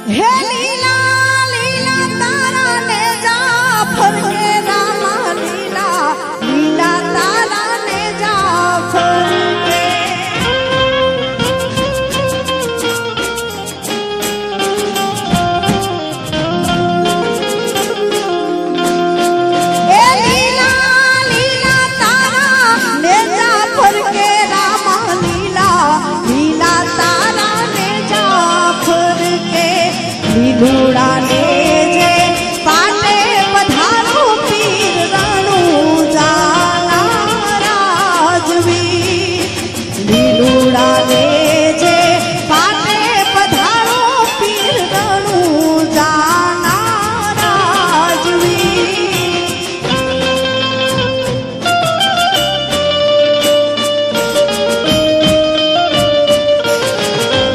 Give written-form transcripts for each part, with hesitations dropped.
હે લીલા લીલા તારા ને જા ફરકે રામા લીલા લીલા તારા ને જા ફરકે એ લીલા લીલા તારા ને જા ફરકે રામા લીલા લીલા તારા ને જા ફરકે લીલુડા ને જે પાટે પધારો પીર રણું જાના રાજવી લીલુડા ને જે પાટે પધારો પીર રણું જાના રાજવી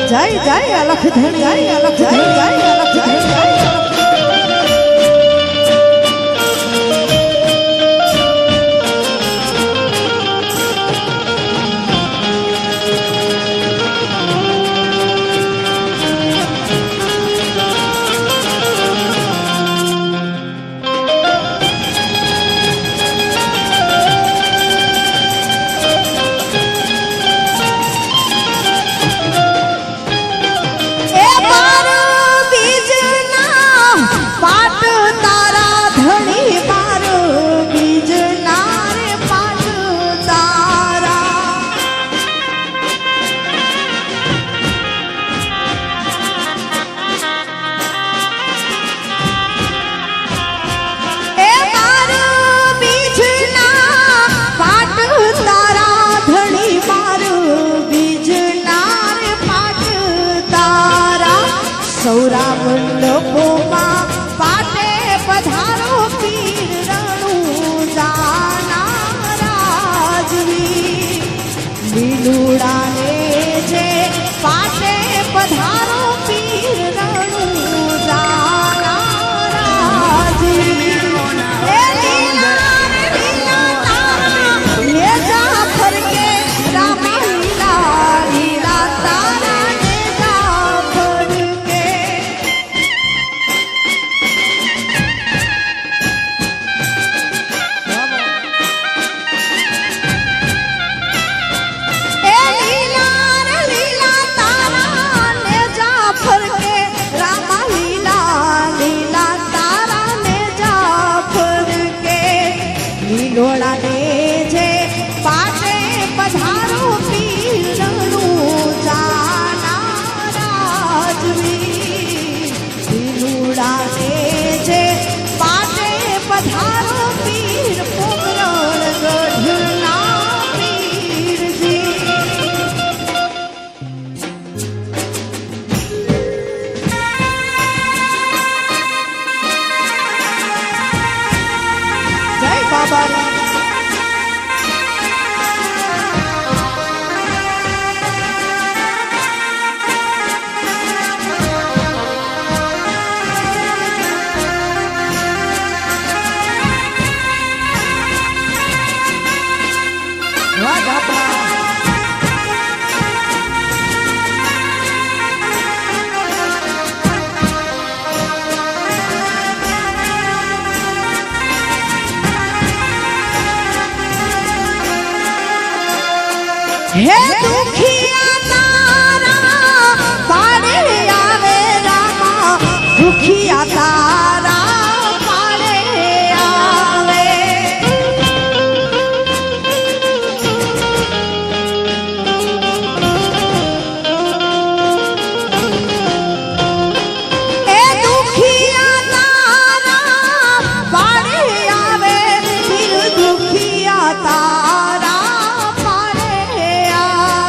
જય જય અલખ ધણી જય અલખ ધણી જય અલખ ધણી જય સૌરા મંડપોમાં પાટે પધારો પીર રણું જાના રાજવી લીલુડા ને જે પાટે પધારો પીર રણું જાના રાજવી એ લીલા લીલા તારા ને જા ફરકે રામા લીલા લીલા તારા ને જા ફરકે લીલોડા ને જે પાટે પધારો પીર રણું જાના રાજવી લીલોડા ને જે પાટે પધારો પીર પોકરણ ગઢના પીરજી જય બાબા હે દુખિયા તારા પાડે આવે રામા દુખિયા તારા પાડે આવે એ દુખિયા તારા પાડે આવે પીર દુખિયા તારા પાડે આવે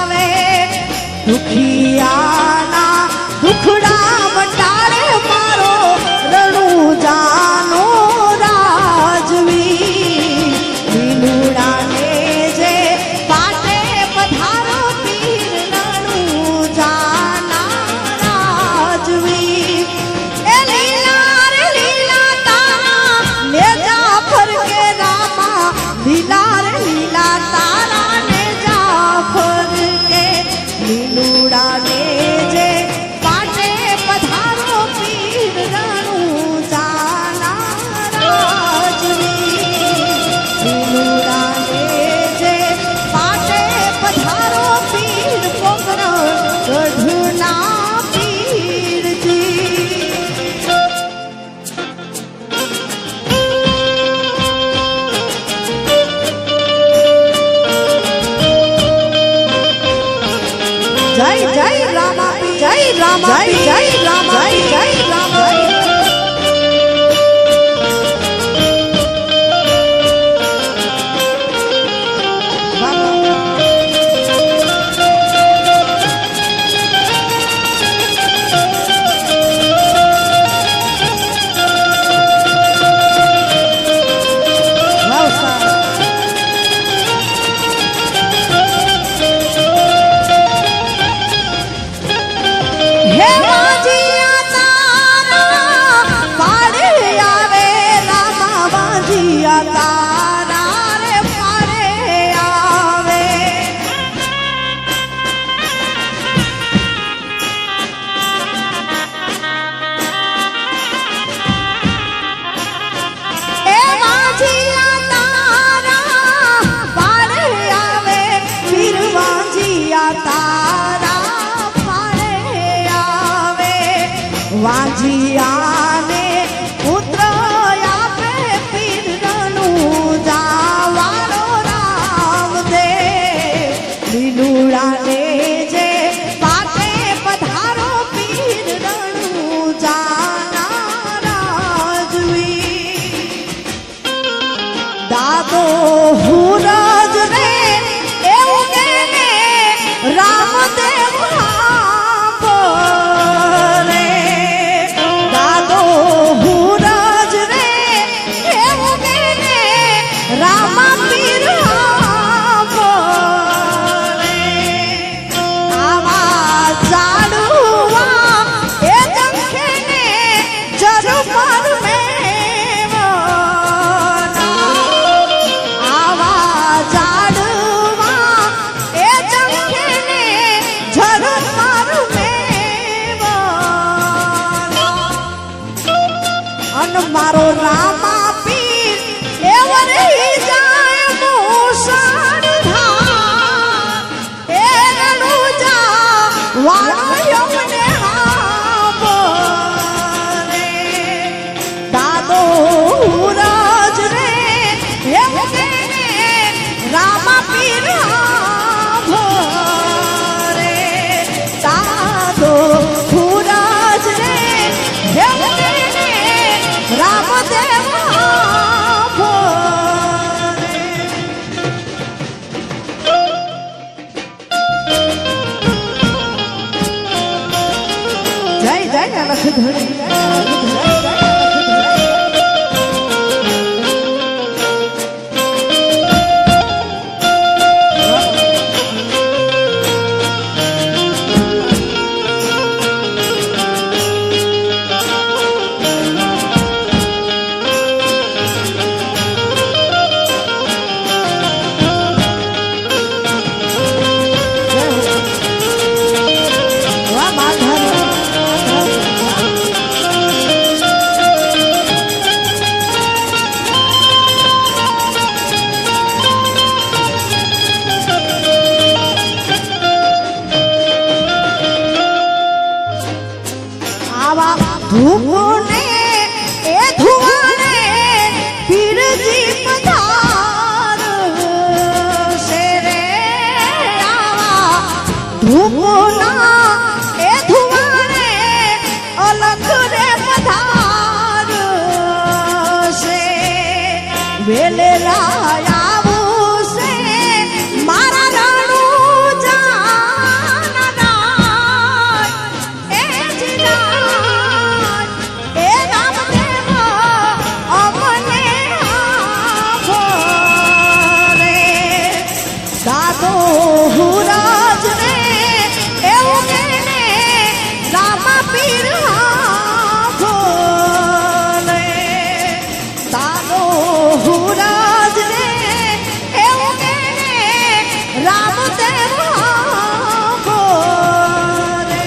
વાંજિયાને પુત્ર આપે પીરનું જાવાળો રામ દે લીલુડાને જે પાટે પધારો પીરનું જાના રાજવી દાદો હુરજ રે એવું કે રામદેવ બોલે દાદો હુરજ રે એવું કે રામા પીર બોલે આવા જાડુઆ એ જંખે ને જરૂર મારો રામા પીર એવરી જાય મોસણ ધાર એ રણુજા વાળો મને બોલે દાદો હુરજ રે એવને રામા પીર ભોરે દાદો હુરજ રે એવને રામદેવ જય જય લખ ધણી ધૂપને એ ધુવાને પીરજી પધાર શેરે આવા ધૂપના એ ધુવાને અલગ રે પધાર શે વેલેલા આવું છે મારા રણું જાના એ જીના એ રામદેવ અમને ભોલે દાદો હુરજ રે એવું કે રામા પીર ભોલે દાદો હુરજ રે એવું કે રામદેવ ભોલે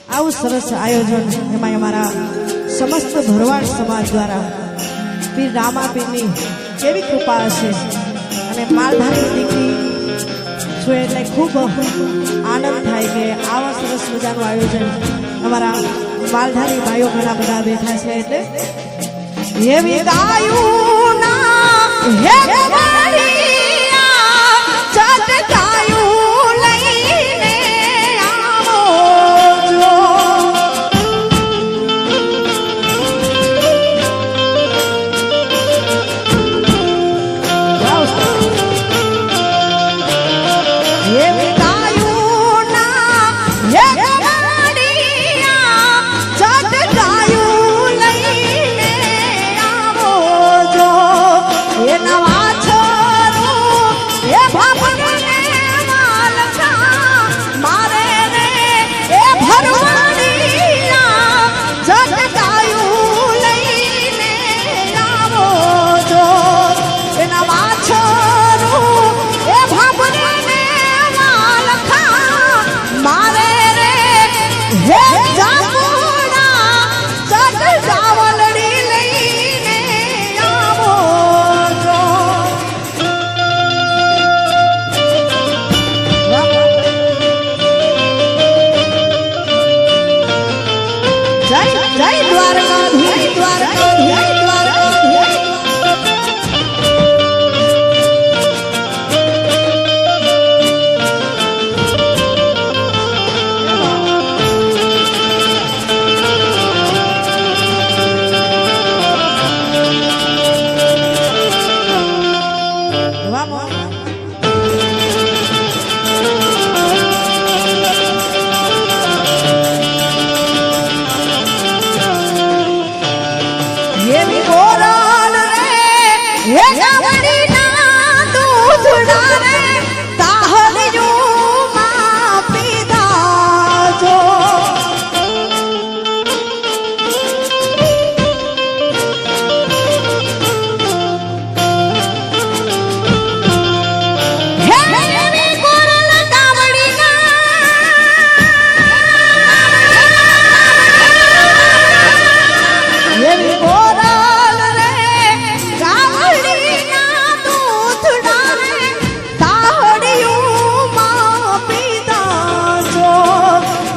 આવું સરસ આયોજન એમાં અમારા સમસ્ત ભરવાડ સમાજ દ્વારા પીર રામા પીરની કેવી કૃપા હશે અને માલધારી દીકરી છું એટલે ખૂબ આનંદ થાય કે આવા સરસ મજાનું આયોજન અમારા માલધારી ભાઈઓ ઘણા બધા બેઠા છે એટલે એવી ગાયું ના હે ચટકાયું લઈને આવો જો એવી ગાયું ના હે ચટકાયું લઈને આવો જો એના વાછો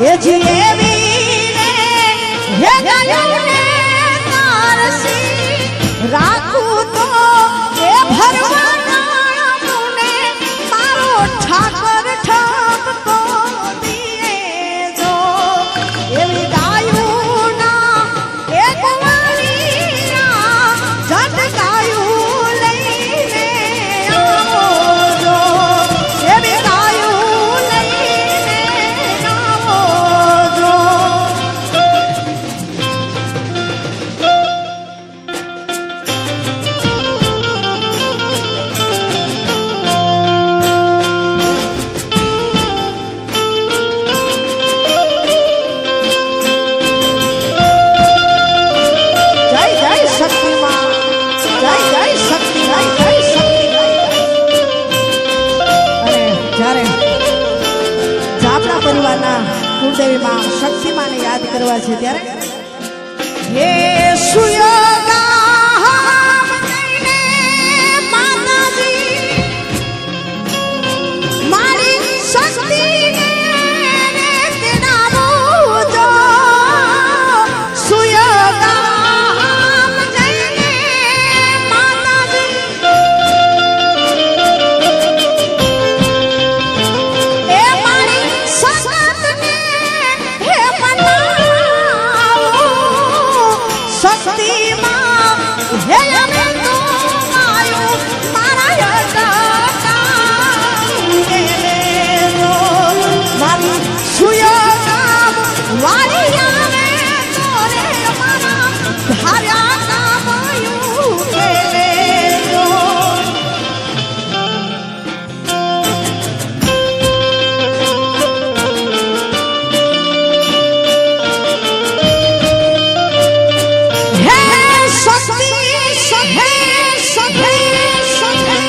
એ જીવી રે હે ગાયું ને તારસી રાખું તો એ ભરવાના મુને મારો ઠાકર ઠપકો દીએ જો એવી ગાયું ના એક વાળીના જટ ગાયું લઈને આવો જો એવી ગાયું લઈને આવો જો જય જય શક્તિમાં જય જય શક્તિ જય જય શક્તિ અને જ્યારે આપણા પરિવારના કુળદેવીમાં શક્તિમાને યાદ કરવા છે ત્યારે હે સુયોગામ જઈને માતાજી મારી શક્તિને તેડાવો જો સુયોગામ જઈને માતાજી એ મારી સતતને હે બનાવો શક્તિમાં હે અમે તો માયું મારા યજ્ઞ મારી સુયોગામ વાળી આવે તો રે મારા ધાર્યા કામયું કે લેજો હે શક્તિ હે શક્તિ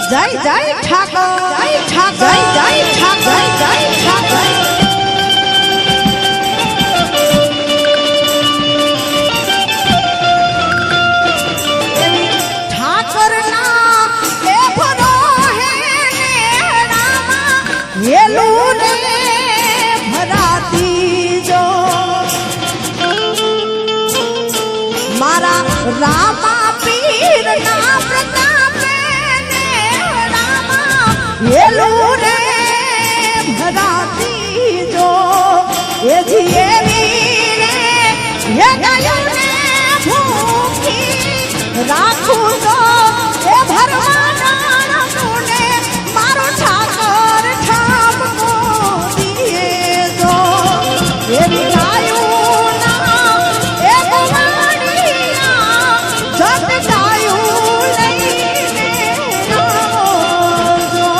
જય જય ઠાકર જય ઠાકર જય ઠાકર જય ઠાકર ઠાકરના એ ભરો હે રામા હેલું ને ભરાતી જો મારા રામા પીર ના પ્રતાપે ને રામા હેલું ને ભરાતી જો એ જીવી રે હે ગાયું ને ભૂખી રાખું તો એ ભરવાના મુને મારો ઠાકર ઠપકો દીએ જો એવી ગાયું ના એક વાળીના જટ ગાયું લઈને આવો જો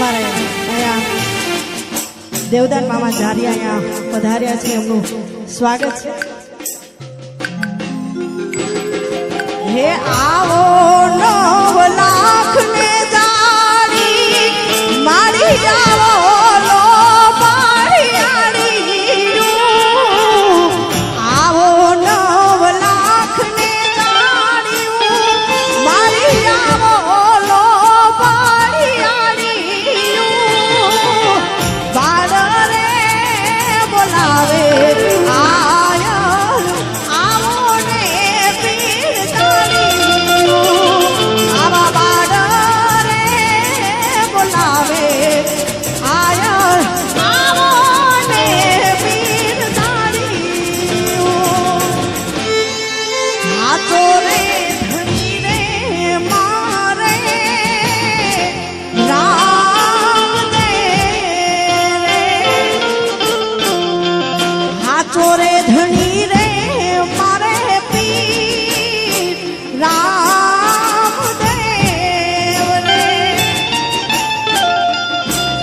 અમારે અહીંયા દેવદાન મામા જારિયા અહીંયા પધાર્યા છે, એમનું સ્વાગત છે. હે આવો 9 લાખ ને જાણી મારી આવો લો પાડિયાળીયું. આવો 9 લાખ ને જાણી મારી આવો લો પાડિયાળીયું. બાળ રે બોલાવે ચોરે ધણી રે મારે પીર રામદેવ રે.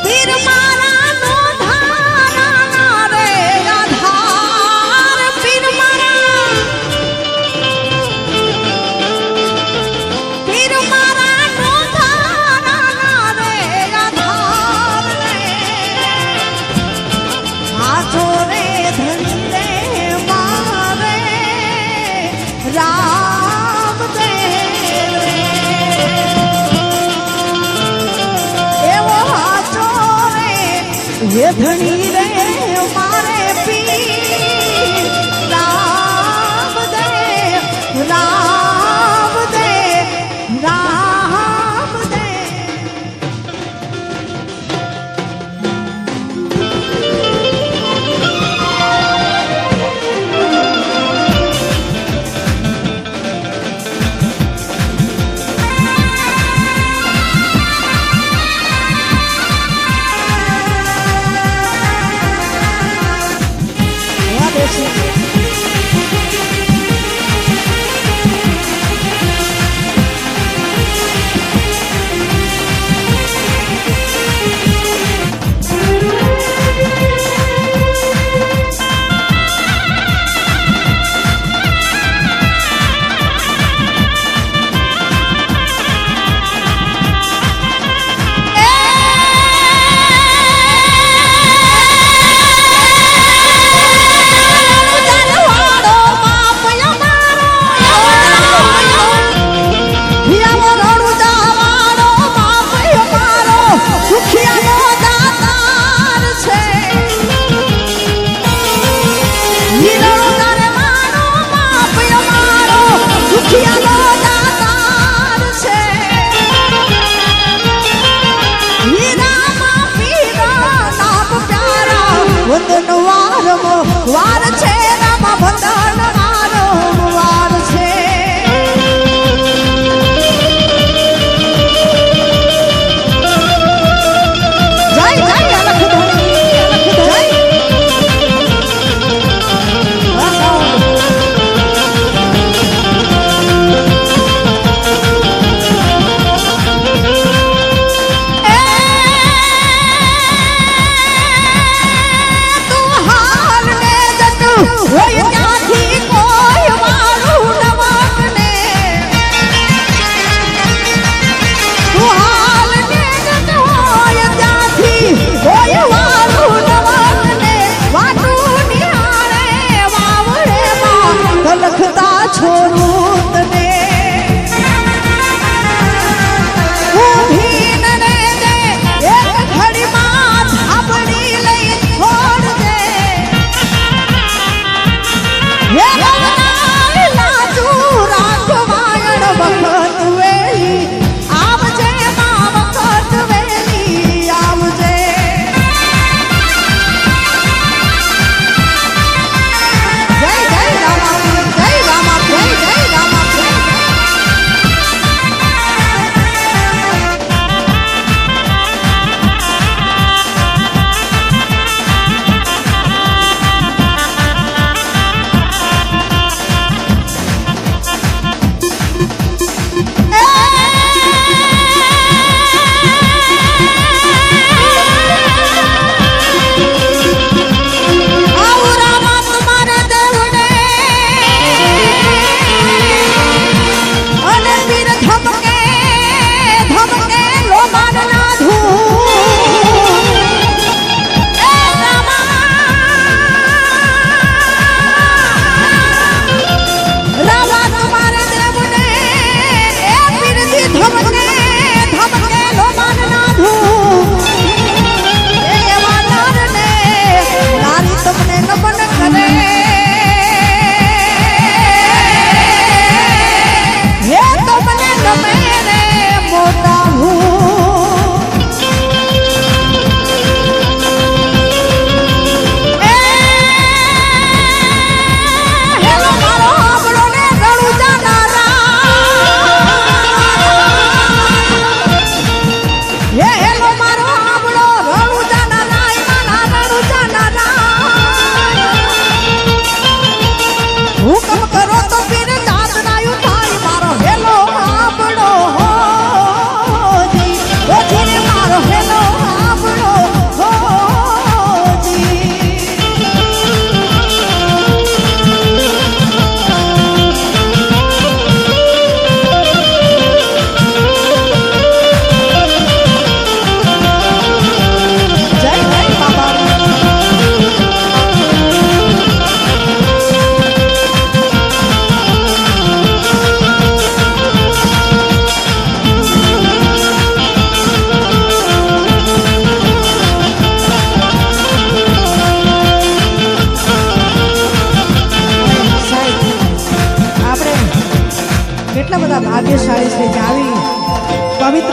પીર મારા નો ધારા રે આધાર. પીર મારા નો ધારા રે આધાર રે. આ ચોરે ये धनी रे मारे पीर रामदेव रामदेव रामदेव.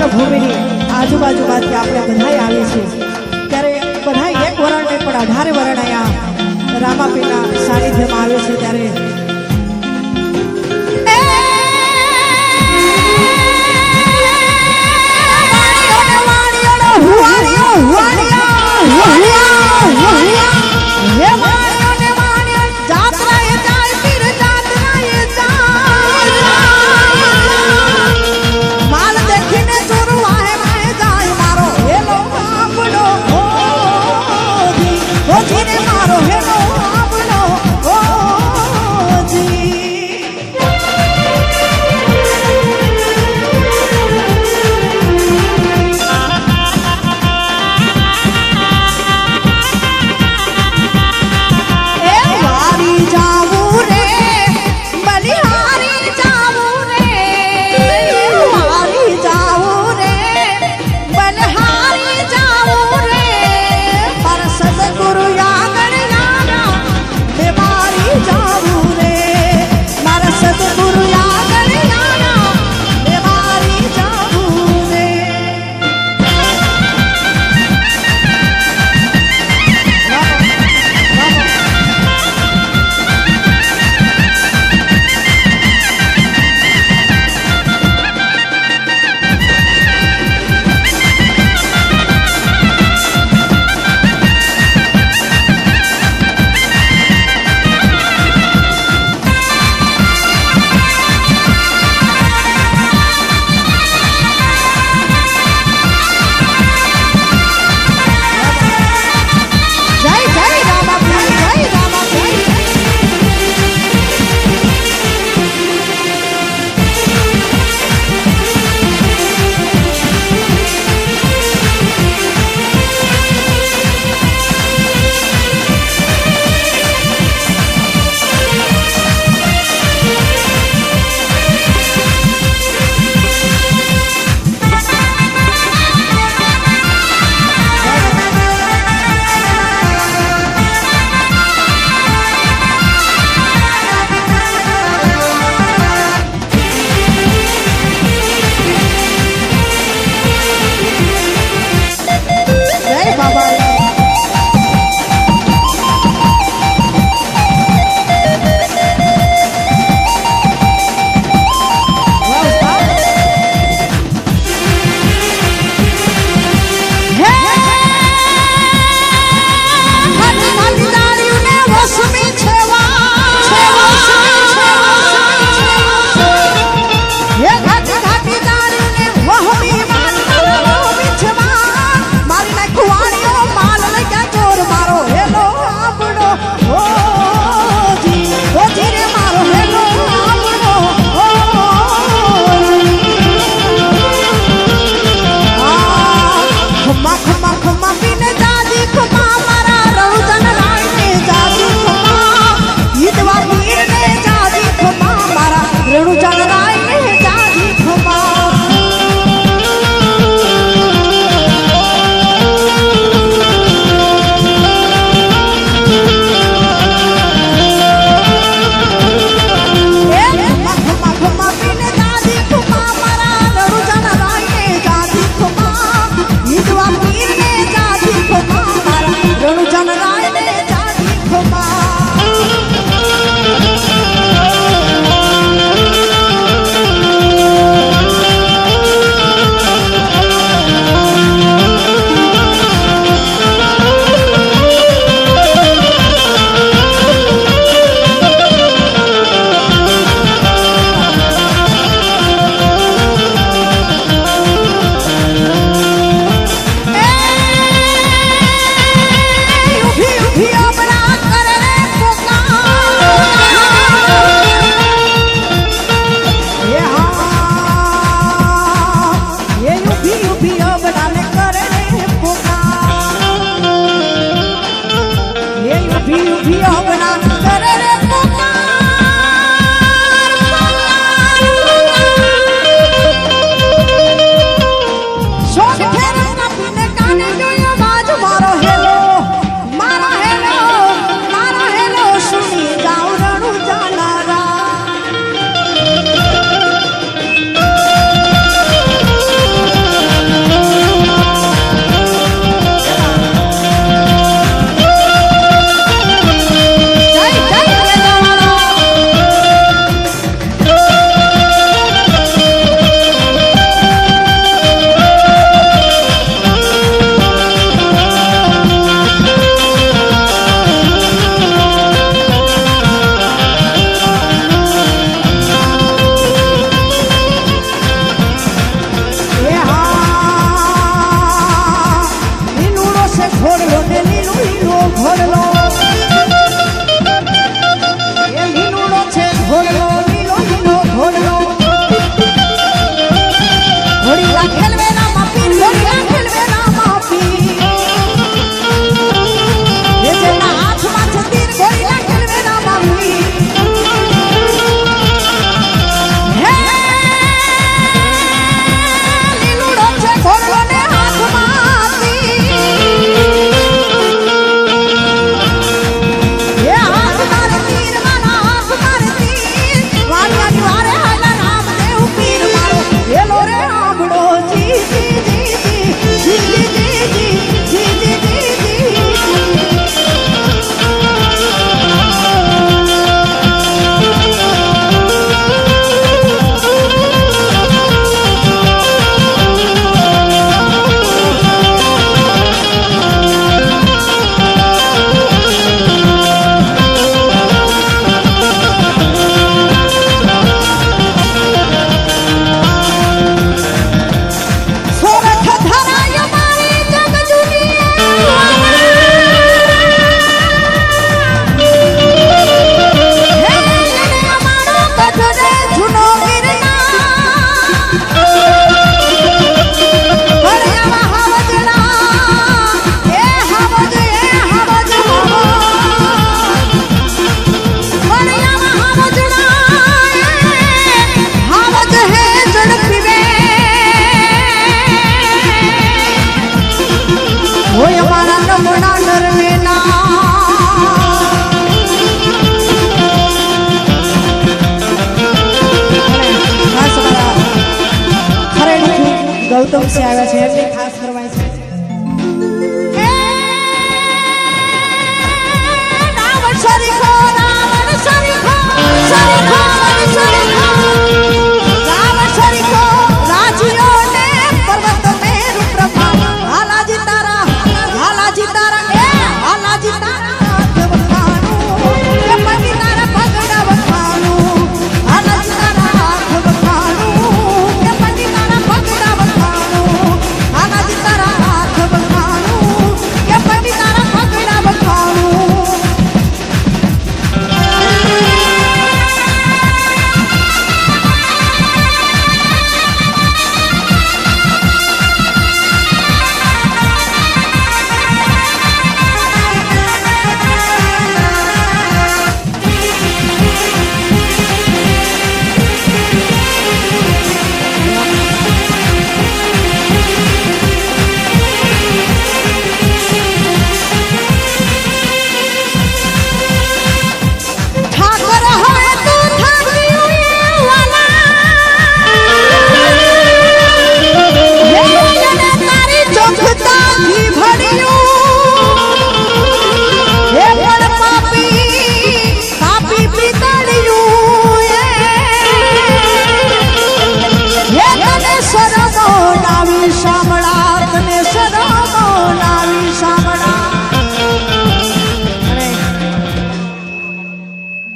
ભૂમિની આજુબાજુમાંથી આપણે બધાય આવીએ છીએ ત્યારે બધાય એક વરણ નહીં પણ 18 વરણ અહીંયા રામાપીરના સાનિધ્યમાં આવે છે ત્યારે ગૌતમ સે આવ્યા છે એમની ખાસ ફરમાઈ છે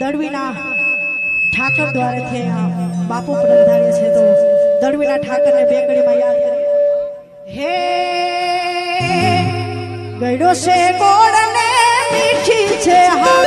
દળવીના ઠાકર દ્વારેથી બાપુ પધાર્યા છે તો દળવીના ઠાકરને બે કડીમાં યાદ કરીએ હે ગયડો છે ગોળ ને મીઠી છે હા